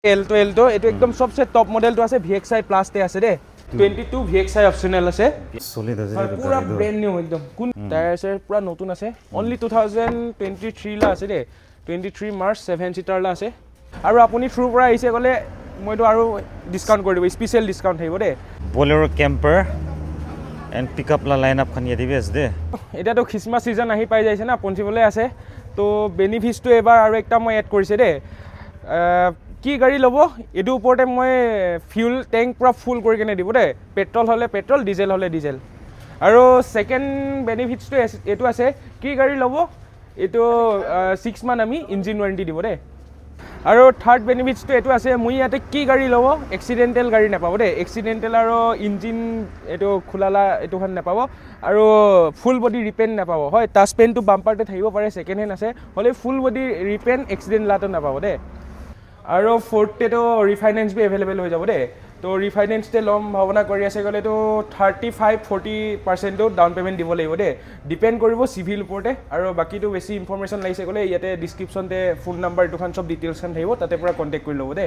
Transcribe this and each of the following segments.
এলটো এটো একদম সবচেয়ে টপ মডেলটো আছে VXI প্লাস তে আছে দে 22 VXI অপশনাল আছে সলিড আছে পুরা ব্র্যান্ড নিউ একদম কোন টায়ার আছে পুরা নতুন আছে অনলি 2023 লা আছে দে 23 মার্চ 7 সিটাৰ লা আছে আৰু আপুনি থ্ৰু পৰা আইছে গলে মইতো আৰু ডিসকাউন্ট কৰি দিব স্পেশাল ডিসকাউন্ট থাকিব দে Bolero camper and pickup la lineup khan yedi bes de এটা তো খ্রিসমাস সিজন আহি পাই যাইছে না পঞ্চিবলে আছে তো বেনিফিটস তো এবাৰ আৰু একটা মই এড কৰিছে দে কি গাড়ী লব এটো ওপৰতে মই ফিউল ট্যাঙ্ক পুৰা ফুল কৰি কেনে দিব দে পেট্ৰল হলে পেট্ৰল ডিজেল হলে ডিজেল আৰু সেকেন্ড বেনিফিটস তো এটো আছে কি গাড়ী লব এটো 6 মান আমি ইঞ্জিন ওয়ারেন্টি দিব দে আৰু থার্ড বেনিফিটস তো এটো আছে মই ইয়াতে কি গাড়ী লব এক্সিডেন্টাল গাড়ী নাপাব দে এক্সিডেন্টাল আৰু ইঞ্জিন এটো খুলালা এটো খান নাপাব আৰু ফুল বডি ৰিপেন নাপাব হয় টাচ পেন তো বাম্পাৰতে থাকিব পাৰে সেকেন্ড হ্যান্ড আছে হলে ফুল বডি ৰিপেন এক্সিডেন্ট লাটো নাপাব দে আৰু ফোৰ্থতে তো ৰিফাইন্যান্স বি अवेलेबल হৈ যাব দে তো ৰিফাইন্যান্স তে লম ভাবনা কৰি আছে গলে তো 35-40% ডাউন পেমেন্ট দিব লাগিব দে ডিপেন্ড কৰিব সিভিল ওপৰতে আৰু বাকি তো বেছি ইনফৰমেশন লাইছে গলে ইয়াতে ডেসক্ৰিপশন তে ফোন নাম্বাৰ দুখান সব ডিটেইলছ খান থাকিব তাতে পুৰা কন্টাক্ট কৰি লব দে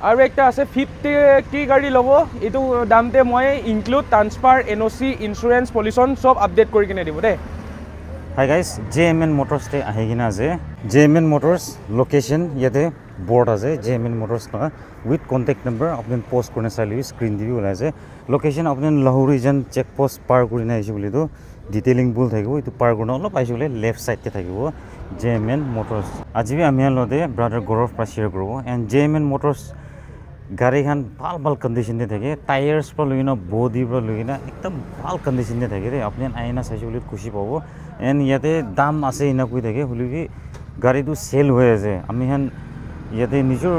আৰু একটা আছে 50 কি গাড়ী লব এটো দামতে মই include transfer NOC insurance pollution সব আপডেট কৰি কিনে দিব দে Hi guys, JMN Motors te ahigina ase JMN Motors location yate board ase JMN Motors na with contact number apni post korne sali screen dibi ola ase location apni Lahori jan check post par korina aise boli to detailing bul thakibo itu par korna olop aise bole left side te thakibo JMN Motors ajibi ami lode brother Gaurav pra share koribo and JMN Motors গাড়ী খান ভাল condition দে থাকে tyres পৰা লইনা body পৰা লইনা একদম ভাল condition দে থাকে ৰে আপনি আইনা চাইছে বলি খুশি পাবো এন ইয়াতে দাম আছে ইনা কই থাকে হলি কি গাড়ীটো সেল হৈ আছে আমি হান ইয়াতে নিজৰ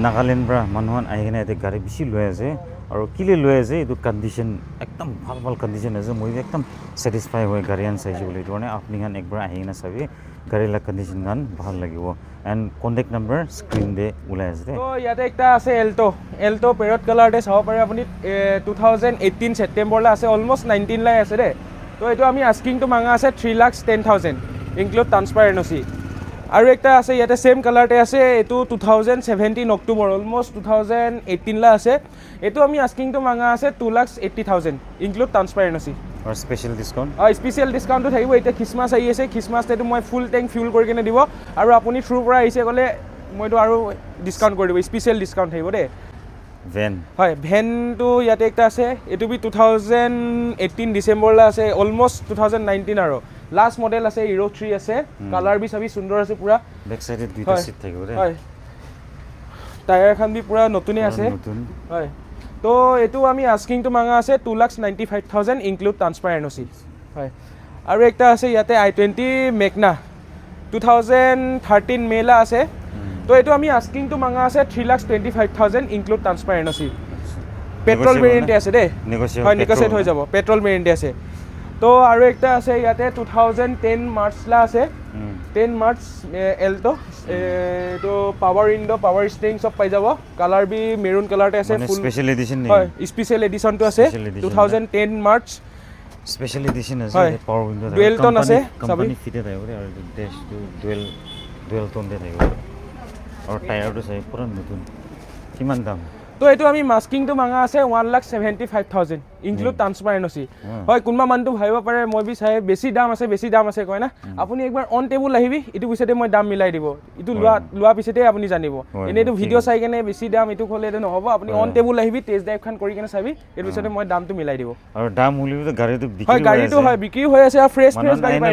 নাগালেণ্ড পৰা মানুহন আইনা ইয়াতে গাড়ী বেছি লৈ আছে আৰু কিলে লৈ আছে এটো কন্ডিশন একদম ভাল কন্ডিশন আছে মই একদম স্যাটিসফাই হৈ গাড়ী আন চাইছে বলি তোনে আপনি হান একবাৰ আইনা চাবি গাড়ী লা কন্ডিশন গান ভাল লাগিব and contact number screen de ulai ase to yate ekta ase elto parrot color de saw pare apuni 2018 september la ase almost 19 lai ase de to eto ami asking to manga ase 3,10,000 include transfer NOC aru ekta ase yate same color te ase eto 2017 october almost 2018 la ase eto ami asking to manga ase 2,80,000 include transfer NOC or special discount special discount to thaibo eta christmas ai ase christmas te to moi full tank fuel kori kene dibo aru apuni through pra aise gole moi to aru discount kori dibo special discount thaibo de van hoy van to yate ekta ase etu bi 2018 december la ase almost 2019 aro last model ase Euro 3 ase color bi sabi sundor ase pura back side duita seat thaibo de hoy tire khan bi pura notune ase hoy তো এটো আমি asking তো manga আছে 2,95,000 include transfer NOC হয় আৰু একটা আছে ইয়াতে i20 মেগনা 2013 মেলা আছে তো এটো আমি আস্কিং তো মাঙ্গা আছে 3,25,000 include transfer NOC petrol variant আছে দে নেগোশিয়েট হৈ যাব পেট্রোল ভেরিয়েন্ট আছে তো আৰু একটা আছে ইয়াতে 2010 মার্চ লা আছে 10 মার্চ এলটো তো পাওয়ার উইন্ডো পাওয়ার স্টিয়ারিং সব পাই যাব কালার বি মেরুন কালারতে আছে ফুল স্পেশাল এডিশন নেই হয় স্পেশাল এডিশন তো আছে 2010 মার্চ স্পেশাল এডিশন আছে পাওয়ার উইন্ডো ডুয়েল টোন আছে কোম্পানি ফিটে থাকবে আর ড্যাশ ডুয়েল টোন দে থাকবে আর টায়ার তো চাই পুরো নতুন কিমান দাম তো এটো আমি মাস্কিং তো মাঙ্গা আছে 1,75,000 ইনক্লুড ট্রান্সফার NOC হয় কোনবা মানটো ভাইব পারে মই বি চাই বেছি দাম আছে কয় না আপুনি একবাৰ অন টেবুল আহিবি ইটো পিছতে মই দাম মিলাই দিব ইটো লোৱা পিছতে আপুনি জানিব এনেটো ভিডিও চাই কেনে বেছি দাম ইটো খলে নহব আপুনি অন টেবুল আহিবি টেস্ট ড্ৰাইভ খান কৰি কেনে চাবি এৰ পিছতে মই দামটো মিলাই দিব আৰু দাম হলিও তো গাড়ীটো বিক্ৰি হয় গাড়ীটো হয় বিক্ৰি হৈ আছে আৰু ফ্ৰেছ গাড়ী পাই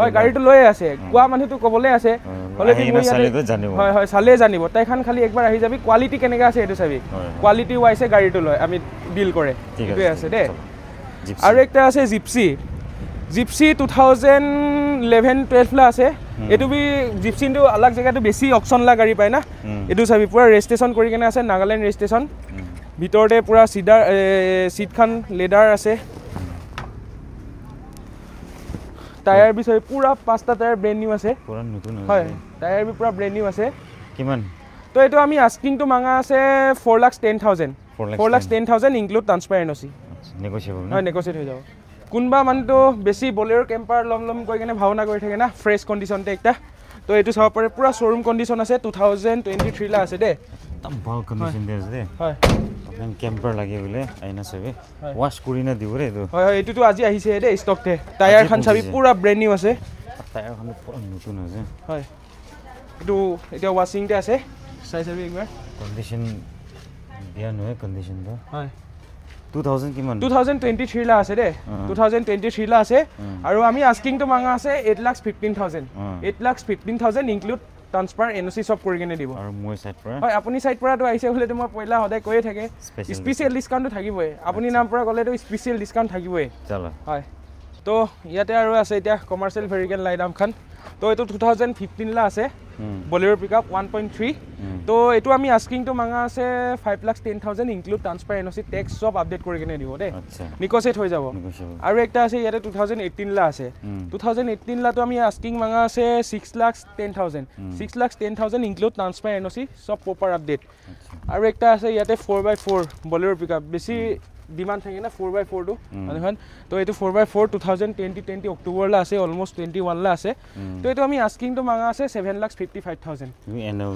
হয় গাড়ীটো লৈ আছে কোৱা মানুহটো কবলে আছে হলে কি মই জানিব হয় চালে জানিব তাইখান খালি একবাৰ আহি যাবি কোৱালিটি কেনেকা আছে এটো চাবি কোৱালিটি ওয়াইছে গাড়ীটো লয় আমি ডিল কৰে এটো আছে দে আৰু একটা আছে জিপসি 2011-12 লা আছে এটো বি জিপসি তো আলাগ জায়গাটো বেছি অকশন লা গাড়ী পায় না এটো চাবি পুরা রেজিস্ট্রেশন কৰি কেনে আছে নাগাল্যান্ড ৰেজিস্ট্ৰেশন ভিতৰতে পুৰা সিডাৰ সিট খান লেদাৰ আছে টায়ার বি চাবি পুরা পাঁচটা টায়ার ব্র্যান্ড নিউ আছে পুরা নতুন হয় টায়ার বি পুরা ব্র্যান্ড নিউ আছে কিমান তো এটো আমি আস্কিং তো মাঙ্গা আছে 4,10,000 ইনক্লুড ট্রান্সফার NOC নেগোশিয়েবল হয় নেগোশিয়েট হৈ যাব কোনবা মানটো বেছি বলেৰো কেম্পাৰ লম কই কেনে ভাৱনা কৰি থাকে না ফ্ৰেছ কন্ডিশনতে একটা তো এইটো চাব পাৰে পুৰা শ্বৰুম কণ্ডিশ্যন আছে 2023 লা আছে দে একদম ভাল কণ্ডিশ্যন দি আছে দে হয় আপনি কেম্পাৰ লাগি গলে আইনা চাবি ওয়াশ কৰি না দিব ৰে এইটো হয় হয় এইটো আজি আহিছে দে ষ্টকতে টায়াৰ খান চাবি পুৰা ব্ৰেণ্ড নিউ আছে টায়াৰ খান পুৰা নতুন আছে হয় এইটো এতিয়া ওয়াশিংতে আছে চাই চাবি একবাৰ কণ্ডিশ্যন দিয়া নহয় কণ্ডিশ্যনটো হয় 2000 কিমান 2023 লা আছে দে 2023 লা আছে আৰু আমি আস্কিং তো মাঙা আছে 8,15,000 8,15,000 ইনক্লুড ট্ৰান্সফাৰ এনওসি সব কৰি কিনে দিব আৰু মই সাইড পৰা হয় আপুনি সাইড পৰা তো আইছে হলে তো মই পইলা হদাই কৈয়ে থাকে স্পেশাল ডিসকাউন্ট থাকিবই আপুনি নাম পৰা গলে তো স্পেশাল ডিসকাউন্ট থাকিবই চলো হয় তো ইয়াতে আৰু আছে এতিয়া কমাৰ্শিয়েল ভেৰিকেল লাইডাম খান তো এটো 2015 লা আছে বলেৰো পিকআপ 1.3 তো এটো আমি আস্কিং তো মাঙা আছে 5,10,000 ইনক্লুড ট্ৰান্সফাৰ এনওসি টেক্স সব আপডেট কৰি কিনে দিব দে আচ্ছা নিকোসেট হৈ যাব আৰু একটা আছে ইয়াতে 2018 লা আছে 2018 লা তো আমি আস্কিং মাঙা আছে 6,10,000 6,10,000 ইনক্লুড ট্ৰান্সফাৰ এনওসি সব প্ৰপাৰ আপডেট আৰু একটা আছে ইয়াতে 4x4 বলেৰো পিকআপ বেছি ডিমান্ড থাকে না 4x4 টো মানে তো এটো 4x4 2020 অক্টোবৰ লা আছে অলমোস্ট 21 লা আছে তো এটো আমি আস্কিং তো মাঙা আছে 7,55,000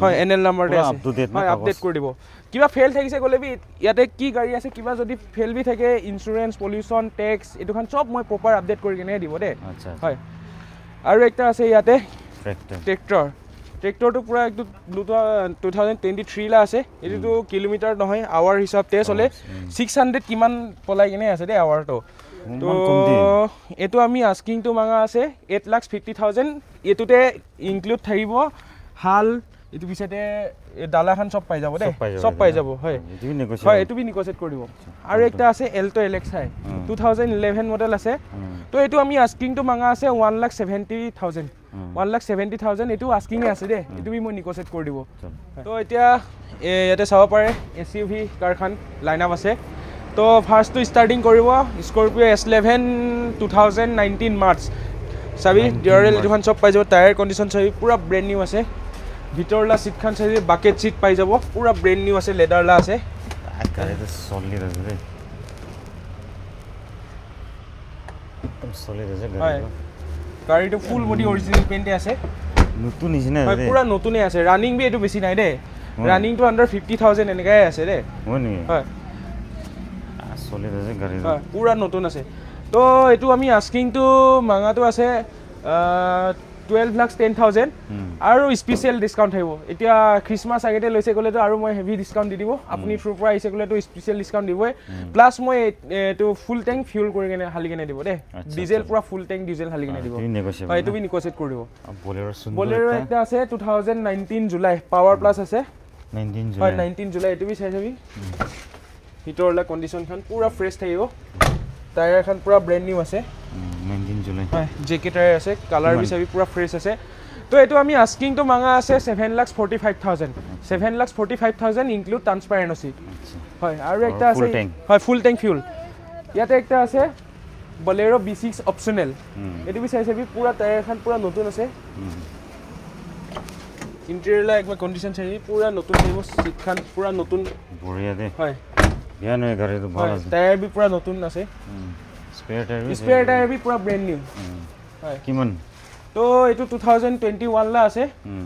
হয় এনএল নাম্বাৰ দে আছে হয় আপডেট কৰি দিব কিবা ফেল থাকিছে গলে বি ইয়াতে কি গাড়ী আছে কিবা যদি ফেল বি থাকে ইন্সুৰেন্স পলিউশন ট্যাক্স এটোখান সব মই প্ৰপাৰ আপডেট কৰি কিনে দিব দে আচ্ছা হয় আৰু একটা আছে ইয়াতে ট্ৰেক্টৰ ট্ৰেক্টৰটো পুৰা একদম 2023 লা আছে এটো কিলোমিটাৰ নহয় আৱাৰ হিচাপতে চলে 600 কিমান পলাই কিনে আছে দে আৱাৰটো তো এটো আমি আস্কিং তো মাঙা আছে 8,50,000 এটোতে ইনক্লুড থাকিব হাল এটো পিছতে ডালাখান সব পাই যাব দে সব পাই যাব হয় হয় এটো বি নিকোসেট কৰি দিব আৰু একটা আছে এলটো এলেক্সাই 2011 মডেল আছে তো এটো আমি আস্কিং তো মাঙা আছে 1,70,000 1,70,000 এটো আস্কিং আছে দে এটো বি মই নিকোসেট কৰি দিব তো এতিয়া ইয়াতে চাব পাৰে এসইউভি কাৰখান লাইনআপ আছে তো ফাৰ্স্ট তো স্টাৰ্টিং কৰিব স্কৰপিও S11 2019 মাৰ্চ চাবি ডিউৰেল এটোখান সব পাই যাব টায়াৰ কন্ডিশন চাবি পুৰা ব্ৰেণ্ড নিউ আছে ভিতৰলা সিট খান চাবি বাকেট সিট পাই যাব পুৰা ব্ৰেণ্ড নিউ আছে লেদাৰলা আছে গাড়ীটো সলিড আছে দে একদম সলিড আছে গাড়ীটো ফুল বডি অৰিজিনাল পেইন্টে আছে নতুন নিচিনা হয় পুৰা নতুনে আছে ৰানিং বি এটো বেছি নাই দে ৰানিং তো আন্ডাৰ 50,000 এনেকাই আছে দে হয় নি হয় সলিড আছে গাড়ী হয় পুৰা নতুন আছে তো এটো আমি আস্কিং তো মাঙাটো আছে 12,10,000 আৰু স্পেশাল ডিসকাউন্ট থাকিব এতিয়া ক্ৰিসমাস আগতে লৈছে গলে তো আৰু মই হেভি ডিসকাউন্ট দি দিব আপুনি থ্ৰু পৰা আইছে গলে তো স্পেশাল ডিসকাউন্ট দিবই প্লাস মই এটো ফুল ট্যাঙ্ক ফিউল কৰি কিনে হালি কিনে দিব দে ডিজেল পুৰা ফুল ট্যাঙ্ক ডিজেল হালি কিনে দিব হয় এটো বি নিকোসেট কৰি দিব বলেৰো একটা আছে 2019 জুলাই পাৱাৰ প্লাস আছে 19 জুলাই হয় 19 জুলাই এটো বি চাই চাবি ভিতৰলা কন্ডিশন খান পুৰা ফ্ৰেশ থাকিব টায়াৰ খান পুৰা ব্ৰেণ্ড নিউ আছে 19 জুলাই হয় জেকে টায়াৰ আছে কালাৰ বি চাবি পুৰা ফ্ৰেশ আছে তো এটো আমি আস্কিং তো মাঙা আছে 7,45,000 ইনক্লুড ট্ৰান্সফাৰ এনওসি হয় আৰু একটা আছে হয় ফুল ট্যাঙ্ক ফিউল ইয়াতে একটা আছে বলেৰো B6 অপশনাল এটো বি চাই চাবি পুৰা টায়াৰ খান পুৰা নতুন আছে ইন্টেৰিয়ৰলা একবাৰ কন্ডিশন চাই পুৰা নতুন থাকিব সিট খান পুৰা নতুন বঢ়িয়া দে হয় বিয়া নয় গাড়ীটো ভাল আছে টায়াৰ বি পুৰা নতুন আছে স্পেয়াৰ টায়াৰ বি পুৰা ব্ৰেণ্ড নিউ হয় কিমান তো এটো 2021 লা আছে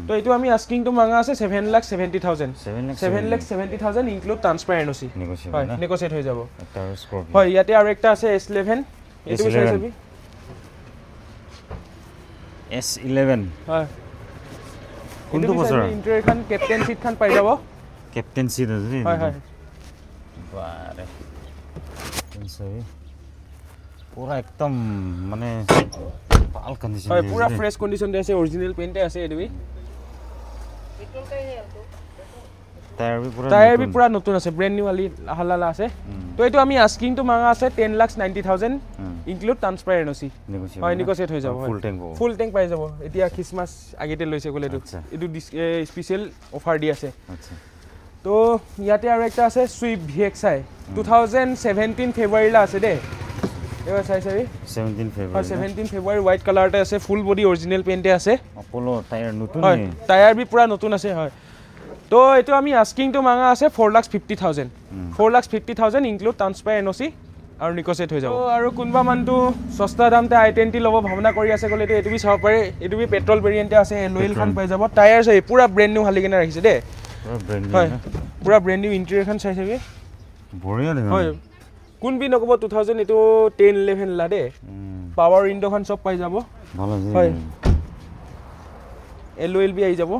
তো এটো আমি আস্কিং তো মাঙা আছে 7,70,000 7,70,000 ইনক্লুড ট্ৰান্সফাৰ এনওসি হয় নেগোসিয়েট হৈ যাব হয় ইয়াতে আৰু একটা আছে S11 এটো চাই চাবি S11 হয় কোনটো বছৰ ইন্টেৰিয়ৰ খান কেপ্টেন সিট খান পাই যাব কেপ্টেন সিট আছে হয় হয় বাৰে চাবি পুৰা একদম মানে ভাল কন্ডিশন হয় পুৰা ফ্ৰেশ কন্ডিশন দে আছে অৰিজিনাল পেইন্টে আছে এডবি টায়াৰ বি পুৰা নতুন আছে ব্ৰেণ্ড নিউ আলি হালালা আছে তো এটো আমি আস্কিং তো মাঙা আছে 10,90,000 ইনক্লুড ট্ৰান্সফাৰ এনওসি হয় নিকোসিয়েট হৈ যাব ফুল ট্যাঙ্ক পাই যাব এতিয়া ক্রিসমাস আগতে লৈছে গলে এটো স্পেশাল অফাৰ দি আছে আচ্ছা তো ইয়াতে আৰু একটা আছে সুইফট VXI 2017 ফেব্ৰুৱাৰী লা আছে দে এবাৰ চাই চাবি 17 ফেব্ৰুৱাৰী হোৱাইট কালাৰতে আছে ফুল বডি অৰিজিনাল পেইন্টে আছে অপোলো টায়াৰ নতুন হয় টায়াৰ বি পুৰা নতুন আছে হয় তো এটো আমি আস্কিং তো মাঙা আছে 4,50,000 ইনক্লুড ট্ৰান্সফাৰ এনওসি আৰু নিকচেট হৈ যাব আৰু কোনবা মানটো সস্তা দামতে i20 লব ভাবনা কৰি আছে গলে এটো বি চাব পাৰে এটো বি পেট্ৰল ভেৰিয়েন্টে আছে এলওএল খান পাই যাব টায়াৰ আছে পুৰা ব্ৰ্যান্ড নিউ হালি কেনে ৰাখিছে দে পুৰা ব্ৰ্যান্ড নিউ ইন্টেৰিয়ৰ খান চাই চাবি বঢ়িয়া দেখোন হয় কোন বি নকব 2000 এটো 10 11 লা দে পাৱাৰ উইন্ডো খান সব পাই যাব ভালো আছে হয় এলওএল বি আই যাব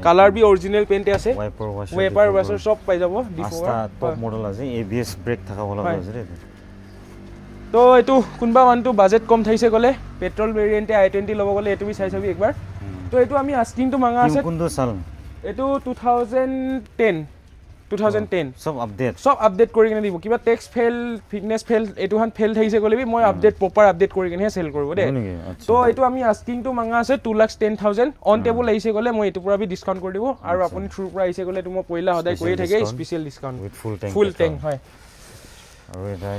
কালাৰ বি অৰিজিনাল পেইন্টে আছে ওয়াইপাৰ ওয়াশাৰ সব পাই যাব আস্তা টপ মডেল আছে এবিএস ব্ৰেক থাকা বলা আছে ৰে তো এটো কোনবা মানটো বাজেট কম থাইছে গলে পেট্ৰল ভেৰিয়েন্টে i20 লব গলে এটো বি চাই চাবি একবাৰ তো এটো আমি আস্কিং তো মাঙা আছে কোনটো সাল এটো 2010 সব আপডেট কৰি কেনে দিব কিবা টেক্স ফেল ফিটনেস ফেল এটো হান ফেল থাইছে গলে বি মই আপডেট প্ৰপাৰ আপডেট কৰি কেনে সেল কৰিব দে তো এটো আমি আস্কিং তো মাঙা আছে 2,10,000 অন টেবল আইছে গলে মই এটো পুৰা বি ডিসকাউন্ট কৰি দিব আৰু আপুনি থ্ৰু পৰা আইছে গলে তো মই পইলা হদাই কৰি থাকে special discount with full tank হয় আৰু এটা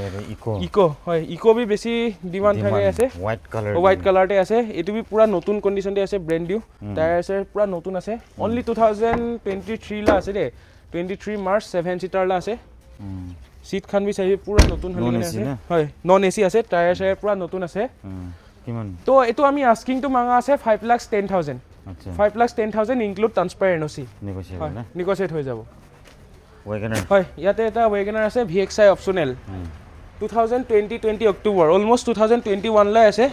ইকো হয় ইকো বি বেছি ডিমান্ড থাকে আছে হোৱাইট কালাৰতে আছে এটো বি পুৰা নতুন কন্ডিশনতে আছে ব্ৰ্যান্ড নিউ টায়াৰ আছে পুৰা নতুন আছে অনলি 2023 লা আছে দে 23 মাৰ্চ 7 সিটাৰ লা আছে সিট খান বি চাই পুৰা নতুন হালি আছে হয় নন এসি আছে টায়াৰ আছে পুৰা নতুন আছে কিমান তো এটো আমি আস্কিং তো মাঙা আছে 5,10,000 আচ্ছা 5,10,000 ইনক্লুড ট্ৰান্সপাৰেন্ট নসি নেগোশিয়েবল না নেগোশিয়েট হৈ যাব ওয়াগনাৰ হয় ইয়াতে এটা ওয়াগনাৰ আছে ভিএক্সআই অপশনাল 2020 অক্টোবৰ অলমোস্ট 2021 লাই আছে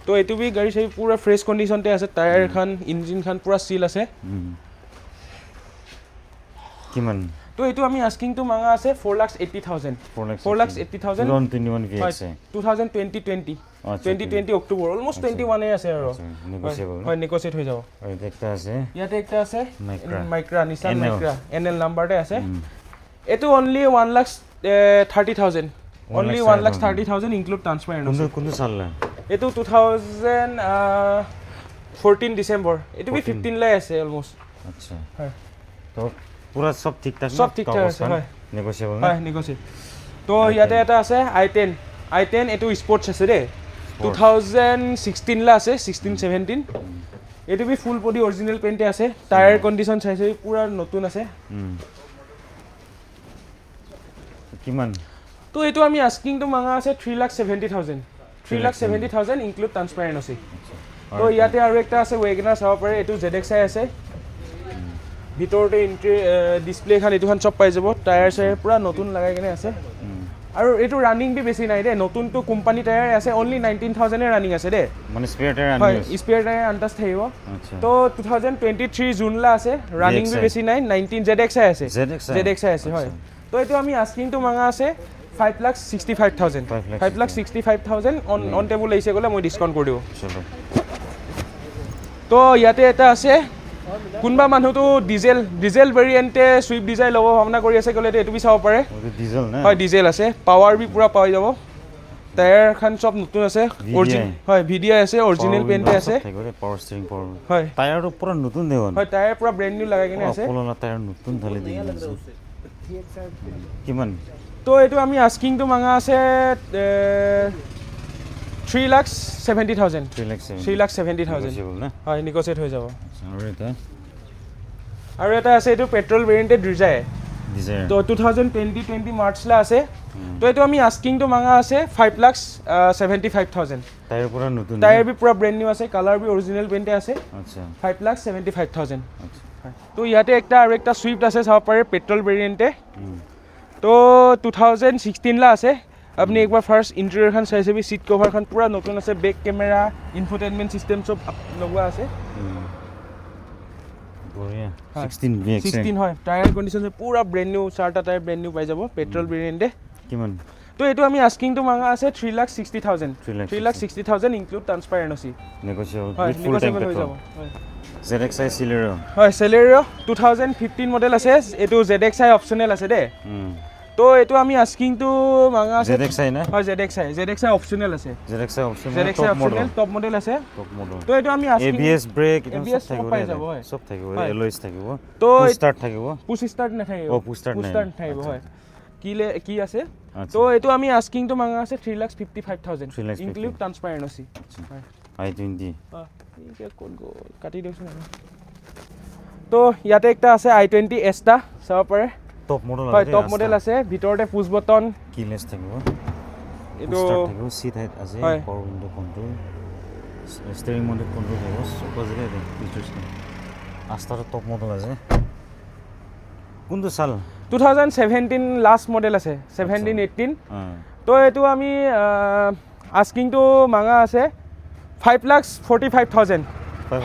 তো এটো বি গাড়ী চাই পুৰা ফ্ৰেশ কন্ডিশনতে আছে টায়াৰ খান ইঞ্জিন খান পুৰা সিল আছে কিমান তো এটো আমি আস্কিং তো মাঙা আছে 4,80,000 4,80,000 লন 21 ভিএক্স 2020 অক্টোবৰ অলমোস্ট 21 এ আছে আৰু নেগোশিয়েবল হয় নেগোশিয়েট হৈ যাব আৰু একটা আছে ইয়াতে একটা আছে মাইক্ৰা নিসান মাইক্ৰা এনএল নাম্বাৰতে আছে এটো অনলি 1,30,000 only 1,30,000 include transparent কোন সাল না এটো 2014 ডিসেম্বৰ এটো বি 15 লাই আছে অলমোস্ট আচ্ছা হয় তো পুরা সব ঠিকঠাক আছে হয় নেগোশিয়েবল হয় নেগোশিয়েট তো ইয়াতে এটা আছে i10 এটো স্পোর্টস আছে দে 2016 লা আছে 16 17 এটো বি ফুল বডি অৰিজিনাল পেইন্টে আছে টায়াৰ কন্ডিশন চাইছে পুৰা নতুন আছে কিমান তো এটো আমি আস্কিং তো মাঙা আছে 3,70,000 ইনক্লুড ট্ৰান্সপাৰেন্ট আছে তো ইয়াতে আৰু একটা আছে ওয়াগনাৰ চাব পাৰে এটো ZXi আছে ভিতৰতে ডিসপ্লে খান এটো খান সব পাই যাব টায়াৰ চাই পুৰা নতুন লাগাই কেনে আছে আৰু এটো ৰানিং বি বেছি নাই দে নতুন তো কোম্পানী টায়াৰ আছে অনলি 19,000 এ ৰানিং আছে দে মানে স্পেয়াৰ টায়াৰ হয় স্পেয়াৰ টায়াৰ আন্দাজ থাকিব তো 2023 জুন লা আছে ৰানিং বি বেছি নাই 19 ZXi আছে ZXi আছে হয় তো এটো আমি আস্কিং তো মাঙা আছে 5,65,000 অন টেবল আইছে গলে মই ডিসকাউন্ট কৰি দিব চলো তো ইয়াতে এটা আছে কোনবা মানুহটো ডিজেল ভেৰিয়েন্টে সুইফট ডিজায়াৰ লব ভাবনা কৰি আছে গলে এটো বি চাব পাৰে ডিজেল না হয় ডিজেল আছে পাৱাৰ বি পুৰা পাই যাব টায়াৰ খান সব নতুন আছে অৰিজিনাল হয় ভিডিআই আছে অৰিজিনাল পেইন্টে আছে পাৱাৰ ষ্টিৰিং পাৱাৰ হয় টায়াৰটো পুৰা নতুন দেৱন হয় টায়াৰ পুৰা ব্ৰ্যান্ড নিউ লাগাই কেনে আছে পলনা টায়াৰ নতুন ঢালি দি কিমান তো এটো আমি আস্কিং তো মাঙা আছে 3,70,000 হয় নেগোশিয়েট হৈ যাব আৰু এটা আছে এটো পেট্ৰল ভেৰিয়েন্টে ডিজায়াৰ তো 2020 মাৰ্চ লা আছে তো এটো আমি আস্কিং তো মাঙা আছে 5,75,000 টায়াৰ পুৰা নতুন টায়াৰ বি পুৰা ব্ৰ্যান্ড নিউ আছে কালাৰ বি অৰিজিনাল পেইন্টে আছে আচ্ছা 5,75,000 তো ইয়াতে একটা আৰু একটা সুইফট আছে চাব পাৰে পেট্ৰল ভেৰিয়েন্টে তো 2016 লা আছে আপনি একবার ফার্স্ট ইন্টেরিয়র খান চাইছে বি সিট কভার খান পুরা নতুন আছে ব্যাক ক্যামেরা ইনফোটেইনমেন্ট সিস্টেম সব লগোৱা আছে বঢ়িয়া 16 VX 16 হয় টায়ার কন্ডিশন পুরা ব্র্যান্ড নিউ চারটা টায়ার ব্র্যান্ড নিউ পাই যাব পেট্রোল ভেরিয়েন্টে কিমান তো এটো আমি আস্কিং তো মাঙা আছে 3,60,000 ইনক্লুড ট্রান্সপারেন্ট আছে negotiable with full tank petrol ZXi Celerio হয় Celerio 2015 মডেল আছে এটো ZXi অপশনাল আছে দে তো এটো আমি আস্কিং তো মাঙা আছে ZXi না হয় ZXi অপশনাল আছে ZXi অপশনাল টপ মডেল আছে তো এটো আমি আস্কিং ABS ব্রেক ABS সব থাকিব এলওএস থাকিব তো পুশ স্টার্ট থাকিব পুশ স্টার্ট না থাকিব ও পুশ স্টার্ট থাকিব হয় কি আছে তো এটো আমি আস্কিং তো মাঙা আছে 3,55,000 ইনক্লুড ট্রান্সপারেন্ট আছে i20 ঠিক কোন গো কাটি দিছ না তো ইয়াতে একটা আছে i20 এস্টা চাব পাৰে টপ মডেল হয় টপ মডেল আছে ভিতৰতে পুশ বটন কিলেস থাকিব এইটো থাকিব সিট হাইট আছে হয়। Power window control steering mounted control থাকিব সব জায়গায় আছে ফিচাৰ্স আস্তাৰ টপ মডেল আছে কোনটো সাল 2017 লাষ্ট মডেল আছে 17 18 তো এইটো আমি আস্কিং টু মাঙা আছে 5,45,000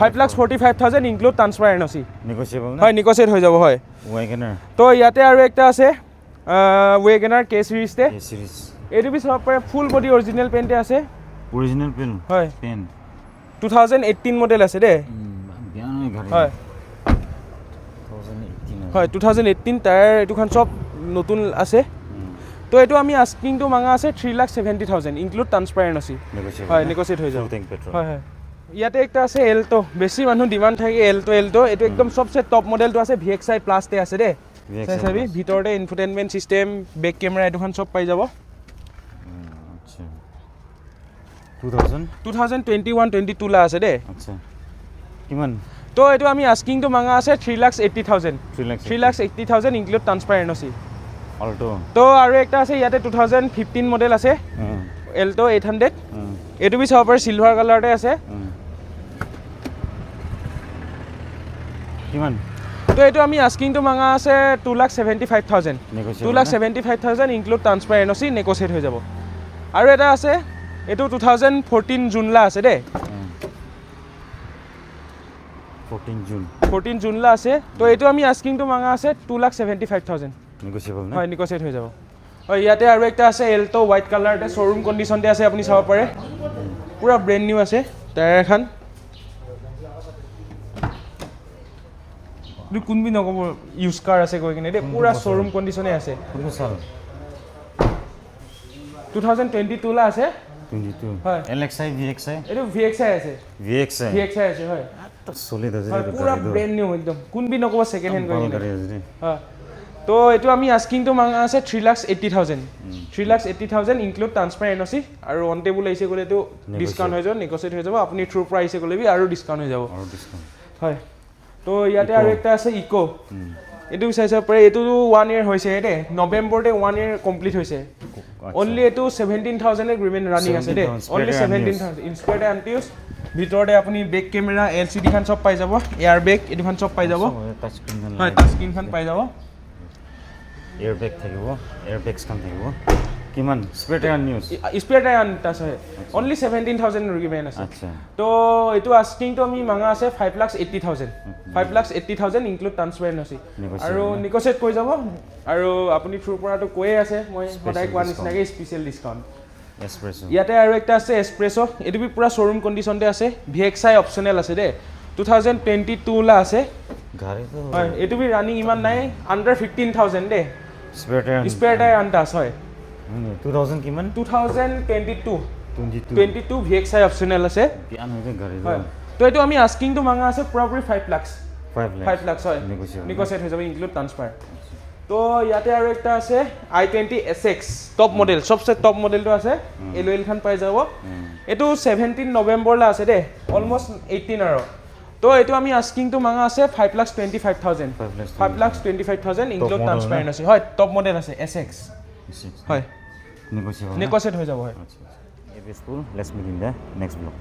5,45,000 ইনক্লুড ট্ৰান্সফাৰ এনঅ'চি নেগোশিয়েবল না হয় নেগোশিয়েট হৈ যাব হয় ওয়াগনাৰ তো ইয়াতে আৰু একটা আছে ওয়েগনার কে সিরিজতে এ সিরিজ এইটো বি সব ফুল বডি অরিজিনাল পেন্টে আছে অরিজিনাল পেন হয় পেন 2018 মডেল আছে দে বিয়ান গাড়ি হয় 2018 হয় 2018 টায়ার এটুখান সব নতুন আছে তো এইটো আমি আস্কিং টু মাঙা আছে 3,70,000 ইনক্লুড ট্ৰান্সফাৰ এনঅ'চি নেগোশিয়েবল হয় নেগোশিয়েট হৈ যাব ফুল পেট্রোল হয় হয় ইয়াতে একটা আছে এলটো বেশি মানুহ ডিমান্ড থাকে এলটো এটো একদম সবচে টপ মডেলটো আছে VXI প্লাস তে আছে দে চাবি ভিতৰতে ইনফোটেইনমেন্ট সিস্টেম বেক ক্যামেরা এটোখান সব পাই যাব আচ্ছা 2021 22 লা আছে দে আচ্ছা কিমান তো এটো আমি আস্কিং টু মাঙা আছে 3,80,000 3,80,000 ইনক্লুড ট্ৰান্সফাৰ এনঅ'চি অল্টো তো আৰু একটা আছে ইয়াতে 2015 মডেল আছে এলটো 800 এটো বি চাব পাৰে সিলভাৰ কালাৰতে আছে কিমান তো এটো আমি আস্কিং টু মাঙা আছে 2,75,000 2,75,000 ইনক্লুড ট্ৰান্সফাৰ এনঅ'চি নেগোশিয়েট হৈ যাব আৰু এটা আছে এটো 2014 জুনলা আছে দে 14 জুনলা আছে তো এটো আমি আস্কিং টু মাঙা আছে 2,75,000 নেগোশিয়েবল না হয় নেগোশিয়েট হৈ যাব হয় ইয়াতে আৰু একটা আছে এলটো হোৱাইট কালাৰতে শোৰুম কন্ডিশনতে আছে আপুনি চাব পাৰে পুৰা ব্ৰেন্ড নিউ আছে টায়াৰ এখন দু কোনবি নকব ইউজ কাৰ আছে গৈ কিনে দে পুৰা শোৰুম কন্ডিশনে আছে কোনটো সাল 2022 লা আছে 22 হয় LXI VXI এটো VXI আছে VXI আছে হয় তো সলিড আছে পুৰা ব্ৰেন্ড নিউ একদম কোনবি নকব সেকেন্ড হ্যান্ড গৈ কিনে গাড়ি আছে হয় তো এটো আমি আস্কিং টু মাঙা আছে 3,80,000 ইনক্লুড ট্ৰান্সফাৰ এনঅ'চি আৰু অন টেবুল আহিছে গলে তো ডিসকাউন্ট হৈ যাব নেগোশিয়েট হৈ যাব আপুনি থ্ৰু প্ৰাইসে গলে বি আৰু ডিসকাউন্ট হৈ যাব আৰু ডিসকাউন্ট হয় তো ইয়াতে আৰু একটা আছে ইকো এটো চাইছা পাৰে এটো 1 ইয়াৰ হৈছে দে নৱেম্বৰতে 1 ইয়াৰ কমপ্লিট হৈছে অনলি এটো 17,000 এগ্ৰিমেন্ট ৰানিং আছে দে অনলি 17,000 ইনস্পায়াৰ্ড এন্টিউস ভিতৰতে আপুনি বেক ক্যামেৰা LCD খান সব পাই যাব এয়াৰ বেগ এটো খান সব পাই যাব টাচ স্ক্ৰিন হয় টাচ স্ক্ৰিন খান পাই যাব এয়াৰ বেগ থাকিব এয়াৰ বেগছ খান থাকিব কিমান স্পেয়াৰ টায়াৰ নিউজ স্পেয়াৰ টায়াৰ আনটাছ হয় অনলি 17,000 ৰিমেইন আছে আচ্ছা তো এটো আস্কিং টু আমি মাঙা আছে 5,80,000 ইনক্লুড ট্ৰান্সফাৰ এনঅ'চি আৰু নেগোশিয়েট কৰি যাব আৰু আপুনি থ্ৰু পৰাটো কৈয়ে আছে মই সদায় কোৱা নিচিনাকৈ স্পেচিয়েল ডিসকাউন্ট এস্প্ৰেছো ইয়াতে আৰু একটা আছে এস্প্ৰেছো এটো বি পুৰা শোৰুম কন্ডিশনতে আছে VXI অপচনেল আছে দে 2022 লা আছে গাড়ি তো হয় এটো বি ৰানিং ইমান নাই আন্ডাৰ 15,000 দে স্পেয়াৰ টায়াৰ আনটাছ হয় 2000 কিমান 2022 VXI অপচনেল আছে বিয়ান হৈ গাড়ি তো এটো আমি আস্কিং টু মাঙা আছে প্ৰপাৰলি 5 লাখ 5 লাখ হয় নেগোশিয়েট হৈ যাব ইনক্লুড ট্ৰান্সফাৰ তো ইয়াতে আৰু একটা আছে i20 SX টপ মডেল সবচে টপ মডেলটো আছে এলওএল খান পাই যাব এটো 17 নৱেম্বৰ লা আছে দে অলমোস্ট 18 আৰু তো এটো আমি আস্কিং টু মাঙা আছে 5,25,000 5,25,000 ইনক্লুড ট্ৰান্সফাৰ এনঅ'চি হয় টপ মডেল আছে SX হয় নেগোশিয়েবল নেগোশিয়েট হৈ যাব হয় আচ্ছা এ বেসফুল let's meet in the next blog